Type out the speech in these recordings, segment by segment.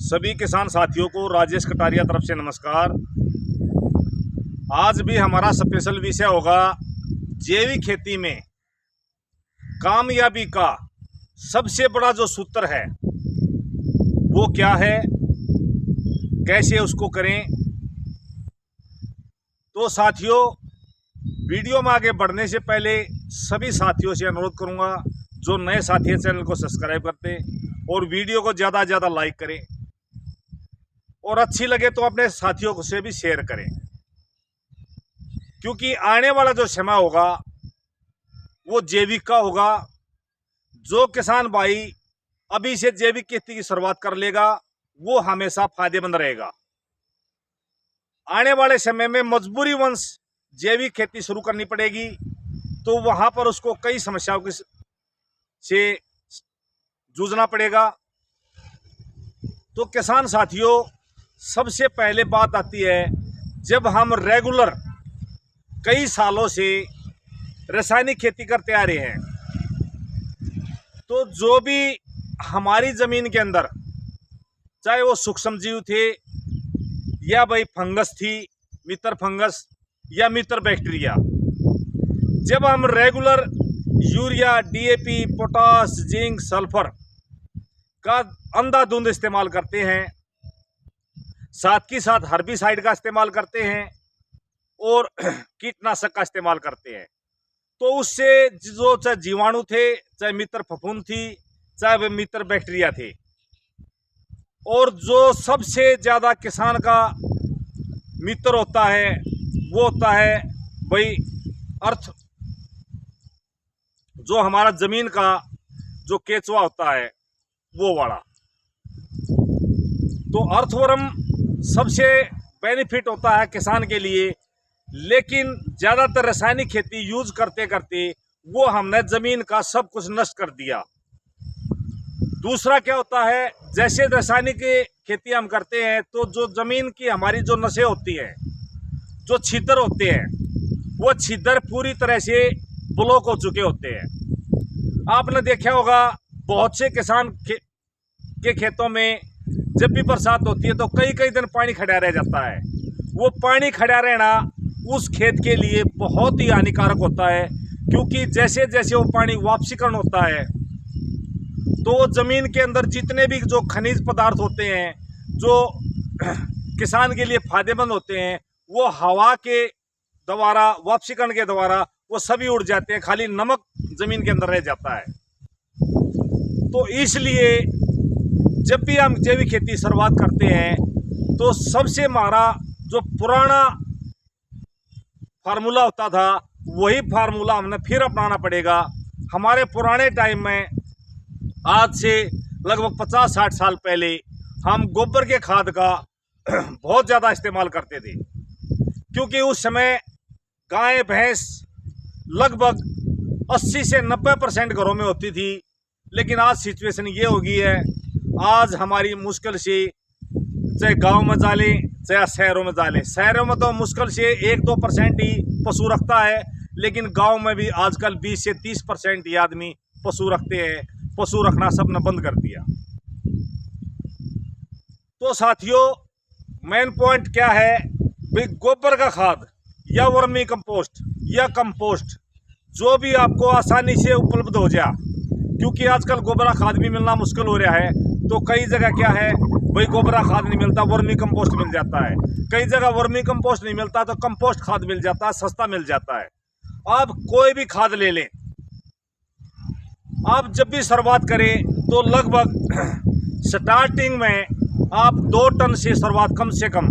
सभी किसान साथियों को राजेश कटारिया तरफ से नमस्कार। आज भी हमारा स्पेशल विषय होगा जैविक खेती में कामयाबी का सबसे बड़ा जो सूत्र है वो क्या है, कैसे उसको करें। तो साथियों, वीडियो में आगे बढ़ने से पहले सभी साथियों से अनुरोध करूंगा, जो नए साथी हैं चैनल को सब्सक्राइब करते और वीडियो को ज़्यादा से ज़्यादा लाइक करें और अच्छी लगे तो अपने साथियों से भी शेयर करें, क्योंकि आने वाला जो समय होगा वो जैविक का होगा। जो किसान भाई अभी से जैविक खेती की शुरुआत कर लेगा वो हमेशा फायदेमंद रहेगा। आने वाले समय में मजबूरी वंश जैविक खेती शुरू करनी पड़ेगी, तो वहां पर उसको कई समस्याओं से जूझना पड़ेगा। तो किसान साथियों, सबसे पहले बात आती है, जब हम रेगुलर कई सालों से रासायनिक खेती करते आ रहे हैं, तो जो भी हमारी ज़मीन के अंदर, चाहे वो सूक्ष्म जीव थे या भाई फंगस थी, मित्र फंगस या मित्र बैक्टीरिया, जब हम regular urea, DAP, potash, zinc, sulphur का अंधाधुंध इस्तेमाल करते हैं, साथ ही साथ हर्बिसाइड का इस्तेमाल करते हैं और कीटनाशक का इस्तेमाल करते हैं, तो उससे जो चाहे जीवाणु थे, चाहे मित्र फफूंद थी, चाहे वे मित्र बैक्टीरिया थे, और जो सबसे ज़्यादा किसान का मित्र होता है वो होता है भाई अर्थ, जो हमारा ज़मीन का जो केचुआ होता है वो वाला। तो अर्थवर्म सबसे बेनिफिट होता है किसान के लिए, लेकिन ज़्यादातर रासायनिक खेती यूज करते करते वो हमने ज़मीन का सब कुछ नष्ट कर दिया। दूसरा क्या होता है, जैसे रासायनिक खेती हम करते हैं तो जो ज़मीन की हमारी जो नसें होती हैं, जो छिद्र होते हैं, वो छिद्र पूरी तरह से ब्लॉक हो चुके होते हैं। आपने देखा होगा बहुत से किसान के खेतों में जब भी बरसात होती है तो कई कई दिन पानी खड़ा रह जाता है। वो पानी खड़ा रहना उस खेत के लिए बहुत ही हानिकारक होता है, क्योंकि जैसे जैसे वो पानी वापसीकरण होता है तो ज़मीन के अंदर जितने भी जो खनिज पदार्थ होते हैं, जो किसान के लिए फायदेमंद होते हैं, वो हवा के द्वारा, वापसीकरण के द्वारा वो सभी उड़ जाते हैं, खाली नमक ज़मीन के अंदर रह जाता है। तो इसलिए जब भी हम जैविक खेती शुरुआत करते हैं तो सबसे हमारा जो पुराना फार्मूला होता था वही फार्मूला हमने फिर अपनाना पड़ेगा। हमारे पुराने टाइम में, आज से लगभग 50-60 साल पहले, हम गोबर के खाद का बहुत ज़्यादा इस्तेमाल करते थे, क्योंकि उस समय गाय भैंस लगभग 80 से 90% घरों में होती थी। लेकिन आज सिचुएशन ये हो गई है, आज हमारी मुश्किल से, चाहे गांव में जा लें चाहे शहरों में जा लें, शहरों में तो मुश्किल से 1-2% ही पशु रखता है, लेकिन गांव में भी आजकल 20 से 30% ही आदमी पशु रखते हैं। पशु रखना सबने बंद कर दिया। तो साथियों, मेन पॉइंट क्या है भाई, गोबर का खाद या वर्मी कंपोस्ट या कंपोस्ट जो भी आपको आसानी से उपलब्ध हो जाए, क्योंकि आजकल गोबरा खाद भी मिलना मुश्किल हो रहा है। तो कई जगह क्या है भाई, गोबरा खाद नहीं मिलता, वर्मी कंपोस्ट मिल जाता है। कई जगह वर्मी कंपोस्ट नहीं मिलता तो कंपोस्ट खाद मिल जाता है, सस्ता मिल जाता है। आप कोई भी खाद ले लें, आप जब भी शुरुआत करें तो लगभग स्टार्टिंग में आप 2 टन से शुरुआत, कम से कम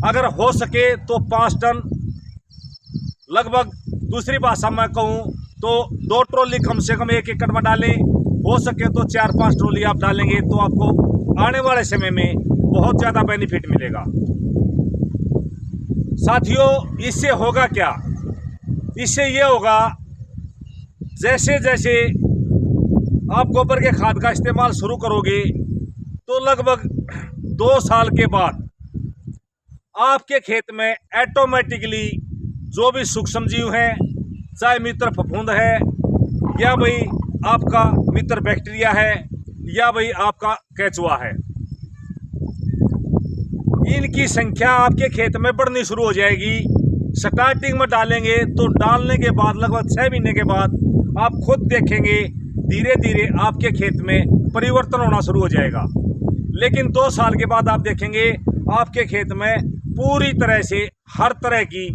अगर हो सके तो 5 टन, लगभग दूसरी भाषा में कहूँ तो 2 ट्रॉली कम से कम 1 एकड़ में डालें। हो सके तो 4-5 ट्रॉली आप डालेंगे तो आपको आने वाले समय में बहुत ज़्यादा बेनिफिट मिलेगा। साथियों, इससे होगा क्या, इससे ये होगा, जैसे जैसे आप गोबर के खाद का इस्तेमाल शुरू करोगे तो लगभग 2 साल के बाद आपके खेत में ऑटोमेटिकली जो भी सूक्ष्म जीव हैं, चाहे मित्र फफूंद है या भाई आपका मित्र बैक्टीरिया है या भाई आपका केचुआ है, इनकी संख्या आपके खेत में बढ़नी शुरू हो जाएगी। स्टार्टिंग में डालेंगे तो डालने के बाद लगभग 6 महीने के बाद आप खुद देखेंगे धीरे धीरे आपके खेत में परिवर्तन होना शुरू हो जाएगा। लेकिन 2 साल के बाद आप देखेंगे आपके खेत में पूरी तरह से हर तरह की,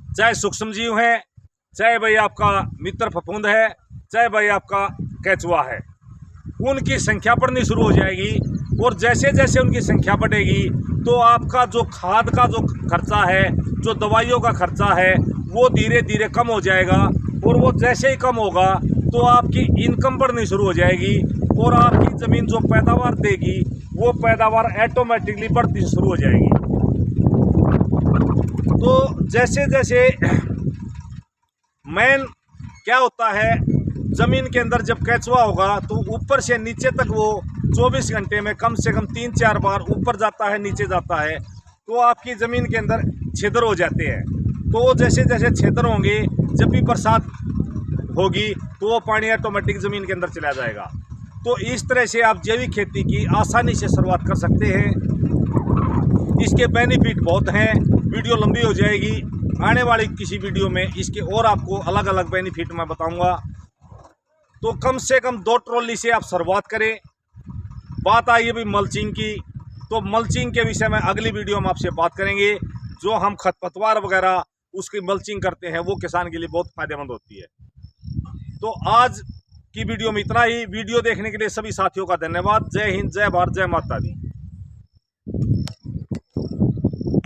चाहे सूक्ष्म जीव है, चाहे भाई आपका मित्र फफूंद है, चाहे भाई आपका केचुआ है, उनकी संख्या बढ़नी शुरू हो जाएगी। और जैसे जैसे उनकी संख्या बढ़ेगी तो आपका जो खाद का जो खर्चा है, जो दवाइयों का खर्चा है, वो धीरे धीरे कम हो जाएगा। और वो जैसे ही कम होगा तो आपकी इनकम बढ़नी शुरू हो जाएगी और आपकी ज़मीन जो पैदावार देगी वो पैदावार ऑटोमेटिकली बढ़ती शुरू हो जाएगी। तो जैसे जैसे मेन क्या होता है, ज़मीन के अंदर जब केचुआ होगा तो ऊपर से नीचे तक वो 24 घंटे में कम से कम 3-4 बार ऊपर जाता है, नीचे जाता है, तो आपकी ज़मीन के अंदर छिद्र हो जाते हैं। तो जैसे जैसे छिद्र होंगे, जब भी बरसात होगी तो वो पानी ऑटोमेटिक ज़मीन के अंदर चला जाएगा। तो इस तरह से आप जैविक खेती की आसानी से शुरुआत कर सकते हैं। इसके बेनिफिट बहुत हैं। वीडियो लंबी हो जाएगी, आने वाली किसी वीडियो में इसके और आपको अलग अलग बेनिफिट मैं बताऊंगा। तो कम से कम 2 ट्रॉली से आप शुरुआत करें। बात आई अभी मल्चिंग की, तो मल्चिंग के विषय में अगली वीडियो में आपसे बात करेंगे। जो हम खरपतवार वगैरह उसकी मल्चिंग करते हैं वो किसान के लिए बहुत फ़ायदेमंद होती है। तो आज की वीडियो में इतना ही। वीडियो देखने के लिए सभी साथियों का धन्यवाद। जय हिंद, जय भारत, जय माता दी।